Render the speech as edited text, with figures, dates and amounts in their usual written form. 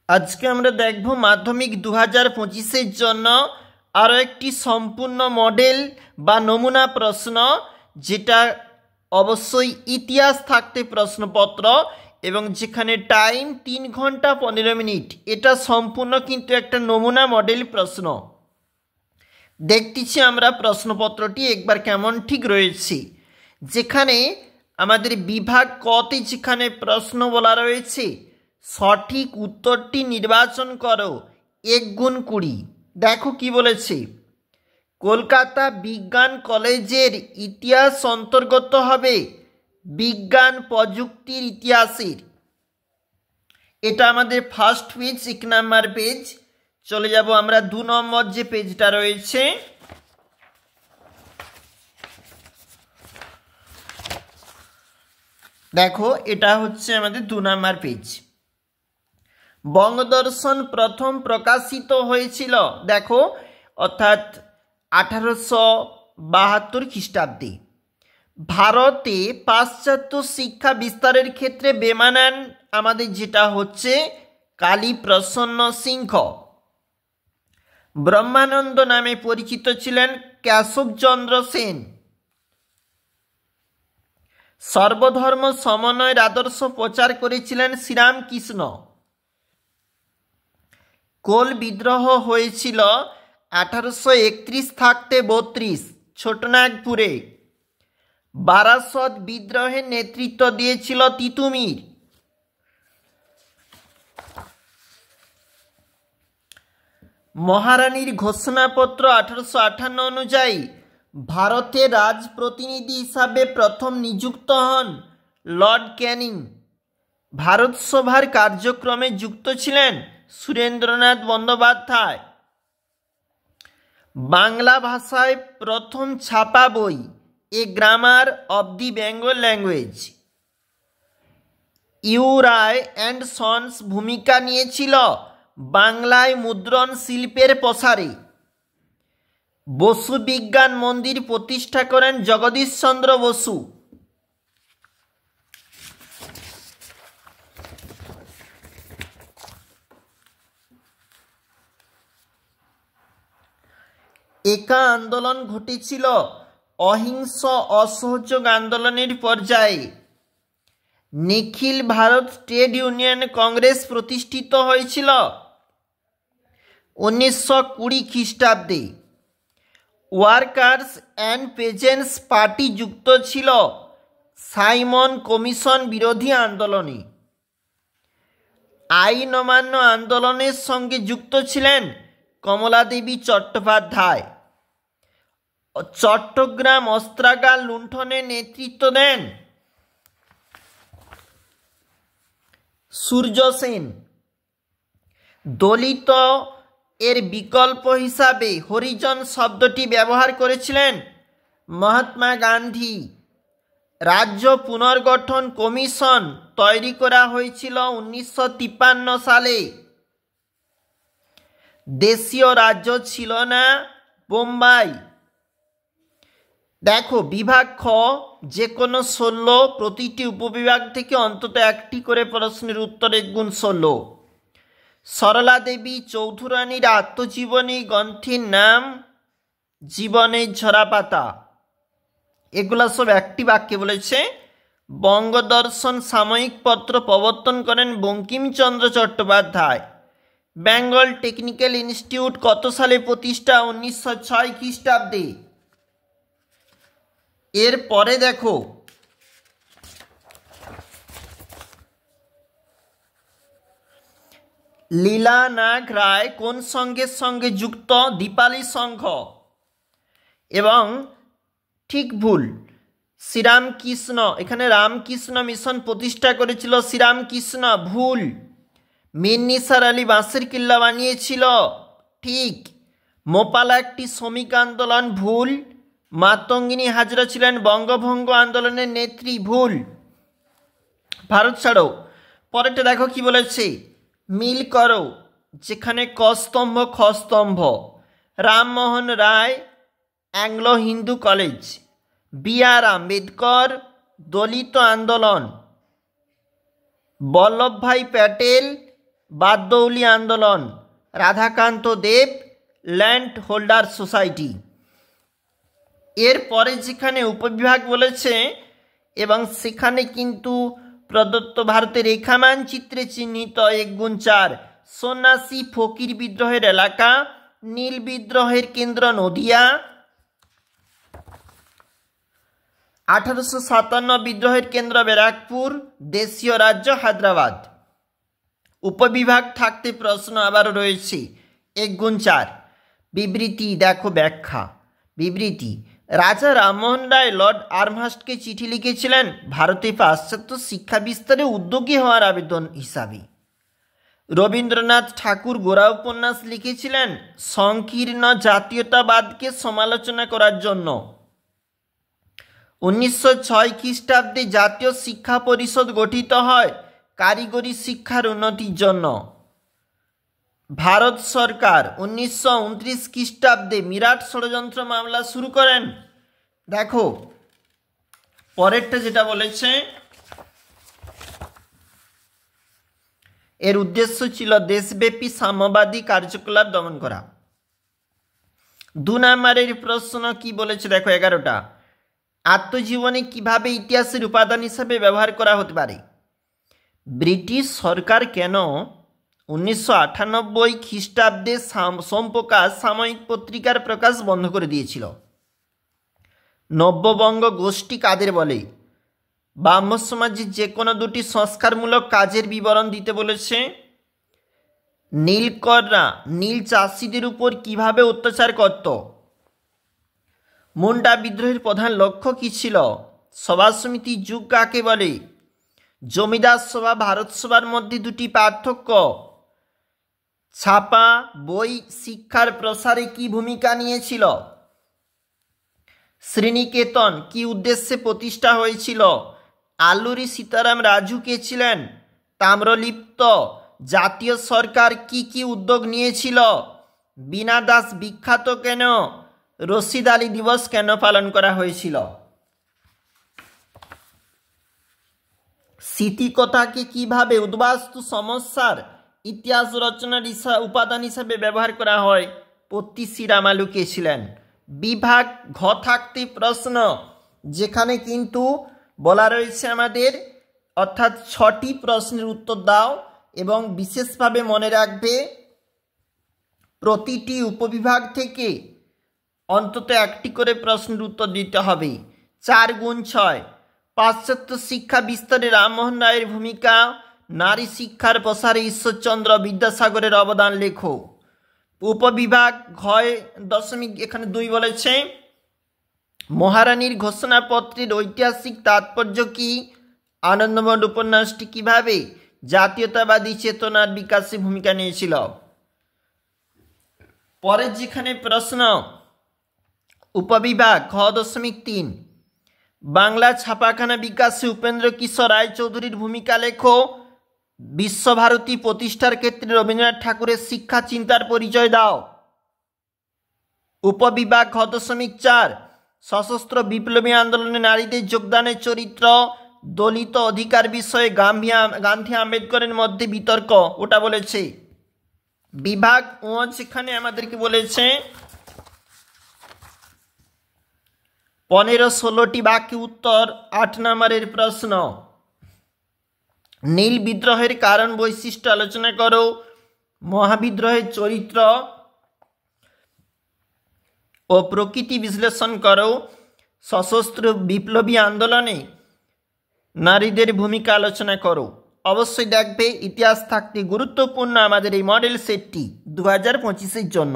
আজকে আমরা দেখব মাধ্যমিক 2025-এর জন্য আরও একটি সম্পূর্ণ মডেল বা নমুনা প্রশ্ন, যেটা অবশ্যই ইতিহাস থাকতে প্রশ্নপত্র এবং যেখানে টাইম 3 ঘন্টা 15 মিনিট। এটা সম্পূর্ণ কিন্তু একটা নমুনা মডেল প্রশ্ন। দেখতেছি আমরা প্রশ্নপত্রটি একবার কেমন ঠিক রয়েছে। যেখানে আমাদের বিভাগ কতে যেখানে প্রশ্ন বলা রয়েছে, সঠিক উত্তরটি নির্বাচন করো 1 গুণ 20। দেখো কি বলেছে, কলকাতা বিজ্ঞান কলেজের ইতিহাস অন্তর্গত হবে বিজ্ঞান প্রযুক্তির ইতিহাসের। এটা আমাদের ফার্স্ট পেজ, 1 নাম্বার পেজ। চলে যাব আমরা 2 নম্বর যে পেজটা রয়েছে। দেখো এটা হচ্ছে আমাদের 2 নাম্বার পেজ। বঙ্গদর্শন প্রথম প্রকাশিত হয়েছিল, দেখো, অর্থাৎ 1872 খ্রিস্টাব্দে। ভারতে পাশ্চাত্য শিক্ষা বিস্তারের ক্ষেত্রে বেমানান আমাদের যেটা হচ্ছে কালীপ্রসন্ন সিংহ। ব্রহ্মানন্দ নামে পরিচিত ছিলেন কেশবচন্দ্র সেন। সর্বধর্ম সমন্বয়ের আদর্শ প্রচার করেছিলেন শ্রীরামকৃষ্ণ। কোল বিদ্রোহ হয়েছিল 1831 থাকতে 32 ছোটনাগপুরে। বারাসত বিদ্রোহের নেতৃত্ব দিয়েছিল তিতুমির। মহারানীর ঘোষণাপত্র 1858 অনুযায়ী ভারতের রাজপ্রতিনিধি হিসাবে প্রথম নিযুক্ত হন লর্ড ক্যানিং। ভারত সভার কার্যক্রমে যুক্ত ছিলেন সুরেন্দ্রনাথ বন্দ্যোপাধ্যায়। বাংলা ভাষায় প্রথম ছাপা বই a grammar of the Bengal language. U Ray and sons ভূমিকা নিয়েছিল বাংলায় মুদ্রণ শিল্পের প্রসারে। বসু বিজ্ঞান মন্দির প্রতিষ্ঠা করেন জগদীশচন্দ্র বসু। একা আন্দোলন ঘটেছিল অহিংস অসহযোগ আন্দোলনের পর্যায়ে। নিখিল ভারত ট্রেড ইউনিয়ন কংগ্রেস প্রতিষ্ঠিত হয়েছিল 1920 খ্রিস্টাব্দে। ওয়ার্কার্স অ্যান্ড পেজেন্টস পার্টি যুক্ত ছিল সাইমন কমিশন বিরোধী আন্দোলনে। আইন অমান্য আন্দোলনের সঙ্গে যুক্ত ছিলেন কমলাদেবী চট্টোপাধ্যায়। চট্টগ্রাম অস্ত্রাগার লুণ্ঠনের নেতৃত্ব দেন সূর্য সেন। দলিত এর বিকল্প হিসাবে হরিজন শব্দটি ব্যবহার করেছিলেন মহাত্মা গান্ধী। রাজ্য পুনর্গঠন কমিশন তৈরি করা হয়েছিল 1953 সালে। দেশীয় রাজ্য ছিল না বোম্বাই। দেখো বিভাগ খ যে কোনো 16, প্রতিটি উপবিভাগ থেকে অন্তত একটি করে প্রশ্নের উত্তর 1 গুণ 16। সরলা দেবী চৌধুরানীর আত্মজীবনী গ্রন্থের নাম জীবনের ঝরাপাতা। এগুলা সব একটি বাক্যে বলেছে। বঙ্গদর্শন সাময়িক পত্র প্রবর্তন করেন বঙ্কিমচন্দ্র চট্টোপাধ্যায়। বেঙ্গল টেকনিক্যাল ইনস্টিটিউট কত সালে প্রতিষ্ঠা? 1906 খ্রিস্টাব্দে। এরপরে দেখো লীলা নাগ রায় কোন সংঘের সঙ্গে যুক্ত? দীপালি সংঘ। এবং ঠিক ভুল, শ্রীরামকৃষ্ণ, এখানে রামকৃষ্ণ মিশন প্রতিষ্ঠা করেছিল শ্রীরামকৃষ্ণ, ভুল। মীর নিসার আলী বাঁশের কিল্লা বানিয়েছিল, ঠিক। মোপালা একটি শ্রমিক আন্দোলন, ভুল। মাতঙ্গিনী হাজরা ছিলেন বঙ্গভঙ্গ আন্দোলনের নেত্রী, ভুল। ভারত ছাড়ো। পরেরটা দেখো কি বলেছে, মিল করো, যেখানে ক স্তম্ভ খ স্তম্ভ। Rammohan Roy Anglo Hindu college. B আর আম্বেদকর দলিত আন্দোলন। বল্লভভাই প্যাটেল বারদৌলি আন্দোলন, রাধাকান্ত দেব, ল্যান্ড হোল্ডার সোসাইটি। এরপরে যেখানে উপবিভাগ বলেছে এবং সেখানে কিন্তু প্রদত্ত ভারতের রেখা মানচিত্রে চিহ্নিত 1x4 সন্ন্যাসী ফকির বিদ্রোহের এলাকা, নীল বিদ্রোহের কেন্দ্র নদিয়া, 1857 বিদ্রোহের কেন্দ্র ব্যারাকপুর, দেশীয় রাজ্য হায়দ্রাবাদ। উপবিভাগ থাকতে প্রশ্ন আবারও রয়েছে 1x4। বিবৃতি দেখো, ব্যাখ্যা। বিবৃতি: রাজা রামমোহন রায় লর্ড আর্মহার্স্টকে চিঠি লিখেছিলেন ভারতে পাশ্চাত্য শিক্ষা বিস্তারে উদ্যোগী হওয়ার আবেদন হিসাবে। রবীন্দ্রনাথ ঠাকুর গোরা উপন্যাস লিখেছিলেন সংকীর্ণ জাতীয়তাবাদকে সমালোচনা করার জন্য। 1906 খ্রিস্টাব্দে জাতীয় শিক্ষা পরিষদ গঠিত হয় কারিগরি শিক্ষার উন্নতির জন্য। ভারত সরকার 1929 খ্রিস্টাব্দে মিরাট ষড়যন্ত্র মামলা শুরু করেন। দেখো পরেরটা যেটা বলেছে, এর উদ্দেশ্য ছিল দেশব্যাপী সাম্যবাদী কার্যকলাপ দমন করা। 2 নম্বরের প্রশ্ন কি বলেছে দেখো, 11টা। আত্মজীবনী কিভাবে ইতিহাসের উপাদান হিসাবে ব্যবহার করা হতে পারে? ব্রিটিশ সরকার কেন 1998 খ্রিস্টাব্দে সোমপ্রকাশ সাময়িক পত্রিকার প্রকাশ বন্ধ করে দিয়েছিল? নব্যবঙ্গ গোষ্ঠী কাদের বলে? ব্রাহ্ম সমাজের যে কোনো 2টি সংস্কারমূলক কাজের বিবরণ দিতে বলেছে। নীলকররা নীল চাষিদের উপর কিভাবে অত্যাচার করত? মুন্ডা বিদ্রোহের প্রধান লক্ষ্য কী ছিল? সভা সমিতির যুগ কাকে বলে? জমিদার সভা ভারত সভার মধ্যে 2টি পার্থক্য। ছাপা বই শিক্ষার প্রসারে কি ভূমিকা নিয়েছিল? শ্রীনিকেতন কি উদ্দেশ্যে প্রতিষ্ঠা হয়েছিল? আল্লুরি সীতারাম রাজু কে ছিলেন? তাম্রলিপ্ত জাতীয় সরকার কি কি উদ্যোগ নিয়েছিল? বীণা দাস বিখ্যাত কেন? রশিদ আলী দিবস কেন পালন করা হয়েছিল? স্মৃতিকথাকে কিভাবে উদ্বাস্তু সমস্যার ইতিহাস রচনার উপাদান হিসাবে ব্যবহার করা হয়? পত্তিসি রামালু কে ছিলেন? বিভাগ ঘ থাকতে প্রশ্ন, যেখানে কিন্তু বলা রয়েছে আমাদের, অর্থাৎ 6টি প্রশ্নের উত্তর দাও এবং বিশেষভাবে মনে রাখবে প্রতিটি উপবিভাগ থেকে অন্তত 1টি করে প্রশ্নের উত্তর দিতে হবে। 4x6 পাশ্চাত্য শিক্ষা বিস্তারে রামমোহন রায়ের ভূমিকা, নারী শিক্ষার প্রসারে ঈশ্বরচন্দ্র বিদ্যাসাগরের অবদান লেখো। উপবিভাগ ঘয় দশমিক এখানে 2 বলেছে, মহারানীর ঘোষণাপত্রের ঐতিহাসিক তাৎপর্য কি? আনন্দমঠ উপন্যাসটি কিভাবে জাতীয়তাবাদী চেতনার বিকাশে ভূমিকা নিয়েছিল? পরের যেখানে প্রশ্ন, উপবিভাগ ঘ দশমিক 3 বাংলা ছাপাখানা বিকাশে উপেন্দ্র কিশোর রায়চৌধুরীর ভূমিকা লেখো। বিশ্বভারতী প্রতিষ্ঠার ক্ষেত্রে রবীন্দ্রনাথ ঠাকুরের শিক্ষা চিন্তার পরিচয় দাও। উপবিভাগ ঘ দশমিক 4 সশস্ত্র বিপ্লবী আন্দোলনে নারীদের যোগদানের চরিত্র, দলিত অধিকার বিষয়ে গান্ধী আম্বেদকরের মধ্যে বিতর্ক, ওটা বলেছে। বিভাগ ও যেখানে আমাদেরকে বলেছে 15-16টি বাক্যে উত্তর। 8 নম্বরের প্রশ্ন, নীল বিদ্রোহের কারণ বৈশিষ্ট্য আলোচনা করো। মহাবিদ্রোহের চরিত্র ও প্রকৃতি বিশ্লেষণ করো। সশস্ত্র বিপ্লবী আন্দোলনে নারীদের ভূমিকা আলোচনা করো। অবশ্যই দেখবে ইতিহাস থাকতে গুরুত্বপূর্ণ আমাদের এই মডেল সেটটি 2025-এর জন্য।